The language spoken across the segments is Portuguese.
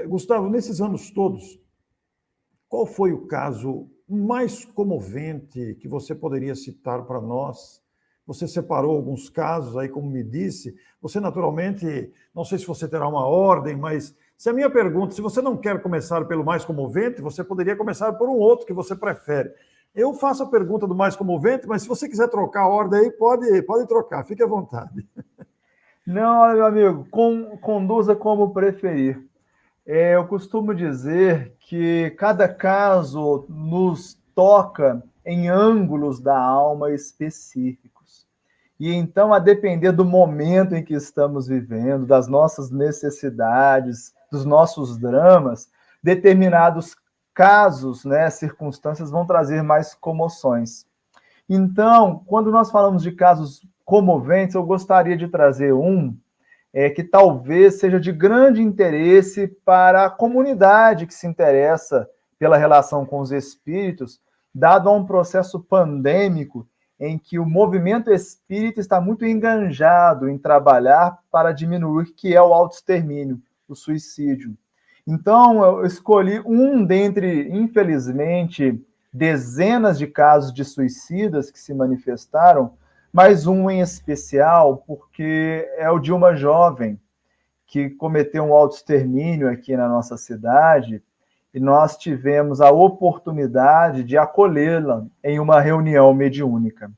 Gustavo, nesses anos todos, qual foi o caso mais comovente que você poderia citar para nós? Você separou alguns casos aí, como me disse. Você, naturalmente, não sei se você terá uma ordem, mas se a minha pergunta, se você não quer começar pelo mais comovente, você poderia começar por um outro que você prefere. Eu faço a pergunta do mais comovente, mas se você quiser trocar a ordem aí, pode trocar, fique à vontade. Não, olha, meu amigo, conduza como preferir. Eu costumo dizer que cada caso nos toca em ângulos da alma específicos. E então, a depender do momento em que estamos vivendo, das nossas necessidades, dos nossos dramas, determinados casos, né, circunstâncias vão trazer mais comoções. Então, quando nós falamos de casos comoventes, eu gostaria de trazer um que talvez seja de grande interesse para a comunidade que se interessa pela relação com os espíritos, dado a um processo pandêmico em que o movimento espírita está muito enganjado em trabalhar para diminuir, que é o autoextermínio, o suicídio. Então, eu escolhi um dentre, infelizmente, dezenas de casos de suicidas que se manifestaram, mas um em especial, porque é o de uma jovem que cometeu um autoextermínio aqui na nossa cidade, e nós tivemos a oportunidade de acolhê-la em uma reunião mediúnica.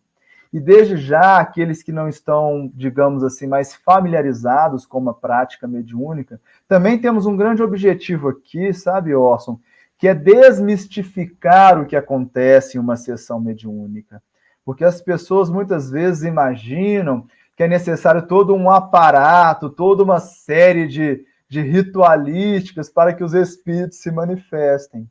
E desde já, aqueles que não estão, digamos assim, mais familiarizados com a prática mediúnica, também temos um grande objetivo aqui, sabe, Orson, que é desmistificar o que acontece em uma sessão mediúnica. Porque as pessoas muitas vezes imaginam que é necessário todo um aparato, toda uma série de ritualísticas para que os espíritos se manifestem.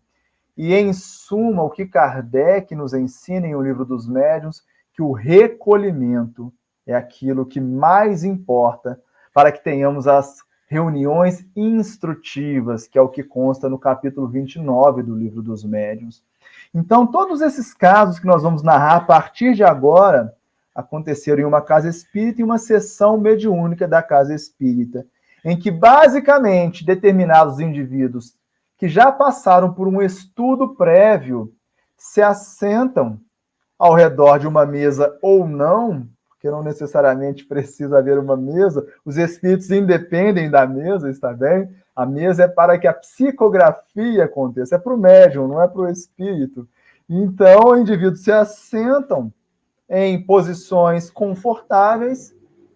E, em suma, o que Kardec nos ensina em O Livro dos Médiuns, que o recolhimento é aquilo que mais importa para que tenhamos as reuniões instrutivas, que é o que consta no capítulo 29 do Livro dos Médiuns. Então, todos esses casos que nós vamos narrar a partir de agora aconteceram em uma casa espírita e uma sessão mediúnica da casa espírita, em que, basicamente, determinados indivíduos que já passaram por um estudo prévio se assentam ao redor de uma mesa ou não, porque não necessariamente precisa haver uma mesa, os espíritos independem da mesa, está bem? A mesa é para que a psicografia aconteça, é para o médium, não é para o espírito. Então, indivíduos se assentam em posições confortáveis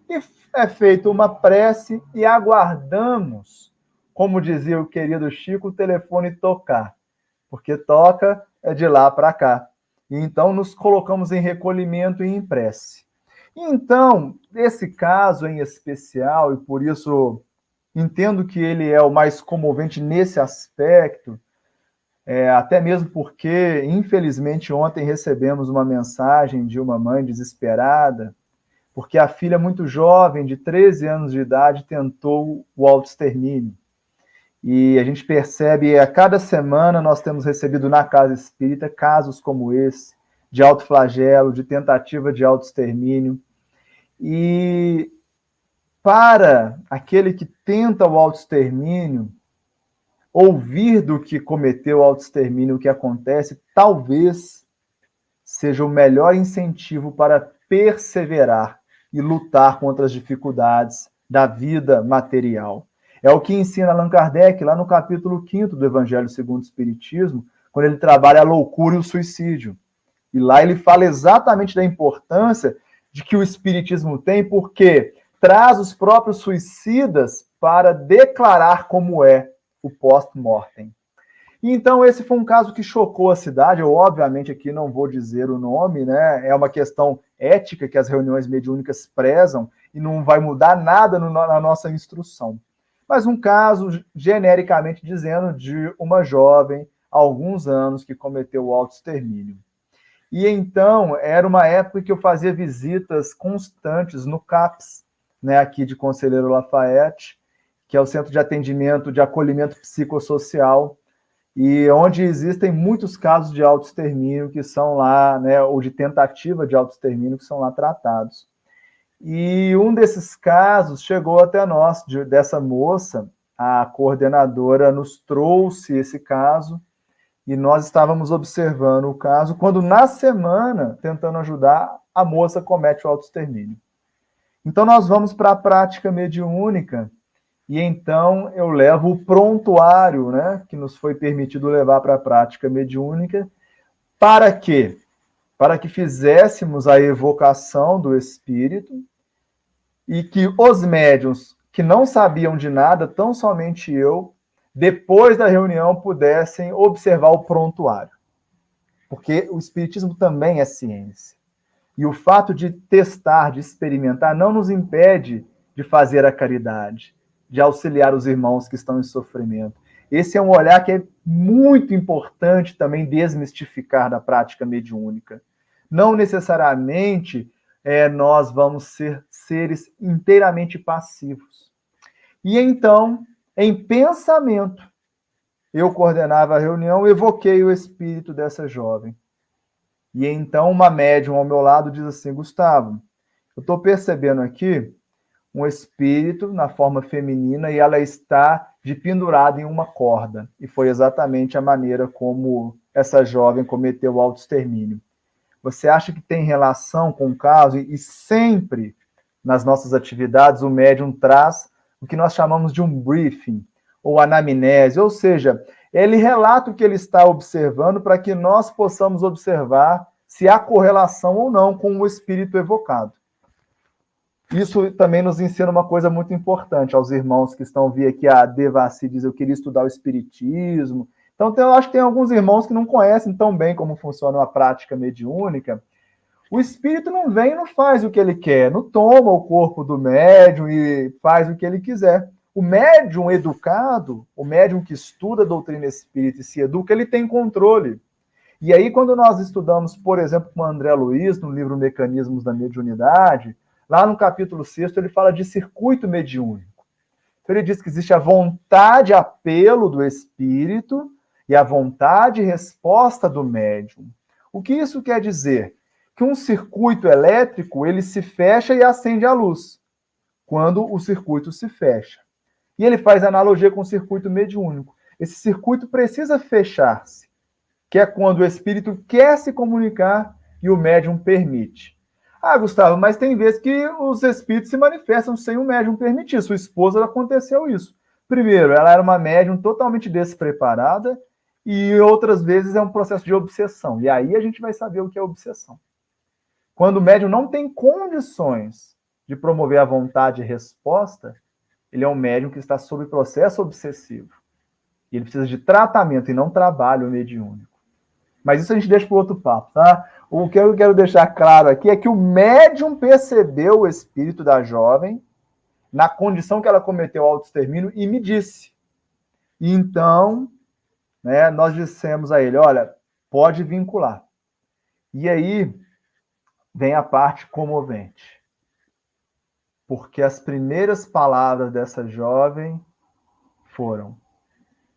e é feita uma prece e aguardamos, como dizia o querido Chico, o telefone tocar, porque toca é de lá para cá. E então nos colocamos em recolhimento e em prece. Então, esse caso em especial, e por isso entendo que ele é o mais comovente nesse aspecto, até mesmo porque, infelizmente, ontem recebemos uma mensagem de uma mãe desesperada, porque a filha muito jovem, de 13 anos de idade, tentou o autoextermínio. E a gente percebe, a cada semana nós temos recebido na Casa Espírita casos como esse, de autoflagelo, de tentativa de autoextermínio. E para aquele que tenta o autoextermínio, ouvir do que cometeu o autoextermínio, o que acontece, talvez seja o melhor incentivo para perseverar e lutar contra as dificuldades da vida material. É o que ensina Allan Kardec lá no capítulo 5º do Evangelho segundo o Espiritismo, quando ele trabalha a loucura e o suicídio. E lá ele fala exatamente da importância de que o Espiritismo tem, porque traz os próprios suicidas para declarar como é o post-mortem. Então, esse foi um caso que chocou a cidade. Eu, obviamente, aqui não vou dizer o nome, né? É uma questão ética que as reuniões mediúnicas prezam e não vai mudar nada na nossa instrução. Mas um caso, genericamente dizendo, de uma jovem, há alguns anos, que cometeu o autoextermínio. E então, era uma época que eu fazia visitas constantes no CAPS, né, aqui de Conselheiro Lafayette, que é o Centro de Atendimento de Acolhimento Psicossocial, e onde existem muitos casos de autoextermínio que são lá, né, ou de tentativa de autoextermínio que são lá tratados. E um desses casos chegou até nós, dessa moça, a coordenadora nos trouxe esse caso e nós estávamos observando o caso quando, na semana, tentando ajudar, a moça comete o autoextermínio. Então, nós vamos para a prática mediúnica e então eu levo o prontuário, né, que nos foi permitido levar para a prática mediúnica. Para quê? Para que fizéssemos a evocação do espírito e que os médiuns que não sabiam de nada, tão somente eu, depois da reunião pudessem observar o prontuário. Porque o espiritismo também é ciência. E o fato de testar, de experimentar, não nos impede de fazer a caridade, de auxiliar os irmãos que estão em sofrimento. Esse é um olhar que é muito importante também desmistificar da prática mediúnica. Não necessariamente nós vamos ser seres inteiramente passivos. E então, em pensamento, eu coordenava a reunião, evoquei o espírito dessa jovem. E então uma médium ao meu lado diz assim: Gustavo, eu estou percebendo aqui um espírito na forma feminina e ela está de pendurada em uma corda. E foi exatamente a maneira como essa jovem cometeu o autoextermínio. Você acha que tem relação com o caso? E sempre nas nossas atividades o médium traz o que nós chamamos de um briefing ou anamnese, ou seja, ele relata o que ele está observando para que nós possamos observar se há correlação ou não com o espírito evocado. Isso também nos ensina uma coisa muito importante aos irmãos que estão vindo aqui. A Devassi diz: eu queria estudar o espiritismo. Então, eu acho que tem alguns irmãos que não conhecem tão bem como funciona a prática mediúnica. O espírito não vem e não faz o que ele quer, não toma o corpo do médium e faz o que ele quiser. O médium educado, o médium que estuda a doutrina espírita e se educa, ele tem controle. E aí, quando nós estudamos, por exemplo, com o André Luiz, no livro Mecanismos da Mediunidade, lá no capítulo 6, ele fala de circuito mediúnico. Então, ele diz que existe a vontade apelo do espírito e a vontade resposta do médium. O que isso quer dizer? Que um circuito elétrico, ele se fecha e acende a luz, quando o circuito se fecha. E ele faz analogia com o circuito mediúnico. Esse circuito precisa fechar-se, que é quando o espírito quer se comunicar e o médium permite. Ah, Gustavo, mas tem vezes que os espíritos se manifestam sem o médium permitir. Sua esposa aconteceu isso. Primeiro, ela era uma médium totalmente despreparada e outras vezes é um processo de obsessão. E aí a gente vai saber o que é obsessão. Quando o médium não tem condições de promover a vontade e resposta, ele é um médium que está sob processo obsessivo. E ele precisa de tratamento e não trabalho mediúnico. Mas isso a gente deixa para outro papo, tá? O que eu quero deixar claro aqui é que o médium percebeu o espírito da jovem na condição que ela cometeu o autoextermínio e me disse. E então, né, nós dissemos a ele: olha, pode vincular. E aí vem a parte comovente. Porque as primeiras palavras dessa jovem foram: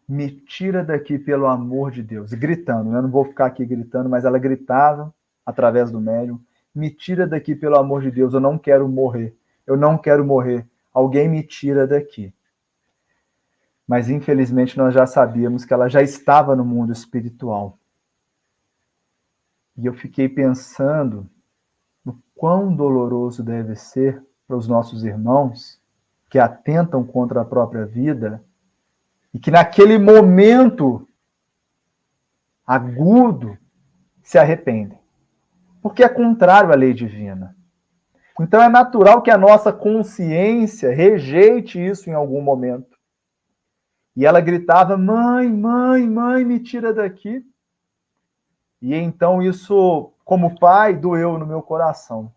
me tira daqui pelo amor de Deus. Gritando, né? Eu não vou ficar aqui gritando, mas ela gritava através do médium: me tira daqui pelo amor de Deus, eu não quero morrer. Eu não quero morrer. Alguém me tira daqui. Mas infelizmente nós já sabíamos que ela já estava no mundo espiritual. E eu fiquei pensando no quão doloroso deve ser para os nossos irmãos que atentam contra a própria vida e que naquele momento agudo se arrependem. Porque é contrário à lei divina. Então é natural que a nossa consciência rejeite isso em algum momento. E ela gritava: mãe, mãe, mãe, me tira daqui. E então isso, como pai, doeu no meu coração.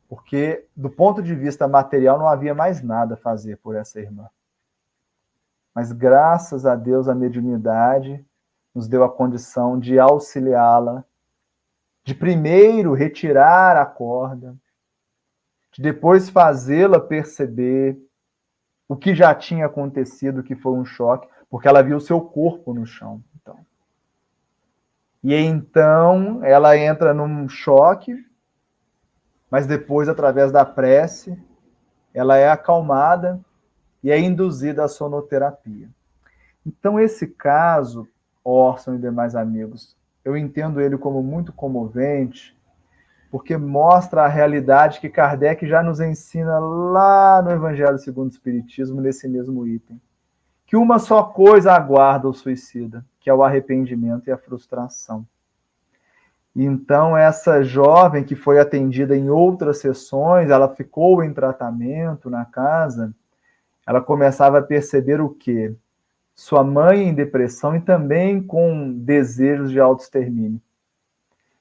Porque, do ponto de vista material, não havia mais nada a fazer por essa irmã. Mas, graças a Deus, a mediunidade nos deu a condição de auxiliá-la, de primeiro retirar a corda, de depois fazê-la perceber o que já tinha acontecido, que foi um choque, porque ela viu o seu corpo no chão. E então ela entra num choque, mas depois, através da prece, ela é acalmada e é induzida à sonoterapia. Então, esse caso, Orson e demais amigos, eu entendo ele como muito comovente, porque mostra a realidade que Kardec já nos ensina lá no Evangelho segundo o Espiritismo, nesse mesmo item. Que uma só coisa aguarda o suicida, que é o arrependimento e a frustração. Então, essa jovem que foi atendida em outras sessões, ela ficou em tratamento na casa, ela começava a perceber o quê? Sua mãe em depressão e também com desejos de autoextermínio.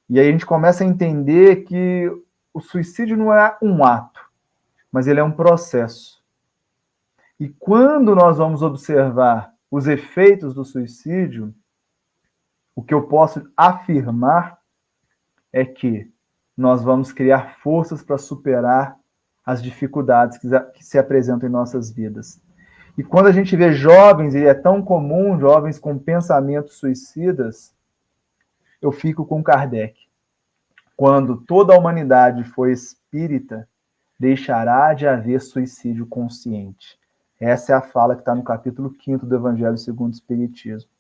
E aí a gente começa a entender que o suicídio não é um ato, mas ele é um processo. E quando nós vamos observar os efeitos do suicídio, o que eu posso afirmar é que nós vamos criar forças para superar as dificuldades que se apresentam em nossas vidas. E quando a gente vê jovens, e é tão comum, jovens com pensamentos suicidas, eu fico com Kardec. Quando toda a humanidade for espírita, deixará de haver suicídio consciente. Essa é a fala que está no capítulo 5º do Evangelho segundo o Espiritismo.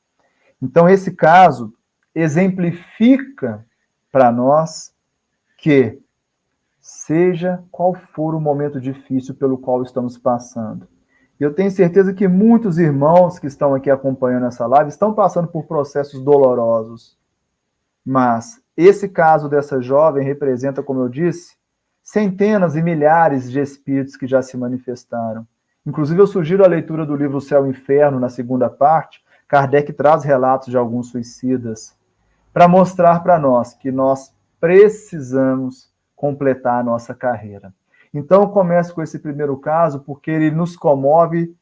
Então, esse caso exemplifica para nós que, seja qual for o momento difícil pelo qual estamos passando, eu tenho certeza que muitos irmãos que estão aqui acompanhando essa live estão passando por processos dolorosos. Mas esse caso dessa jovem representa, como eu disse, centenas e milhares de espíritos que já se manifestaram. Inclusive, eu sugiro a leitura do livro Céu e Inferno, na segunda parte. Kardec traz relatos de alguns suicidas para mostrar para nós que nós precisamos completar a nossa carreira. Então, eu começo com esse primeiro caso porque ele nos comove,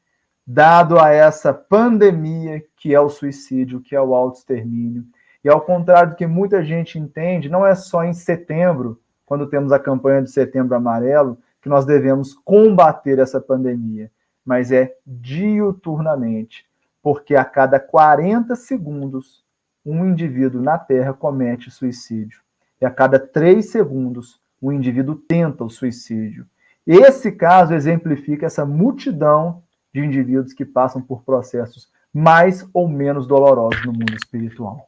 dado a essa pandemia que é o suicídio, que é o autoextermínio. E ao contrário do que muita gente entende, não é só em setembro, quando temos a campanha de Setembro Amarelo, que nós devemos combater essa pandemia, mas é diuturnamente, porque a cada 40 segundos, um indivíduo na Terra comete suicídio. E a cada 3 segundos, um indivíduo tenta o suicídio. Esse caso exemplifica essa multidão de indivíduos que passam por processos mais ou menos dolorosos no mundo espiritual.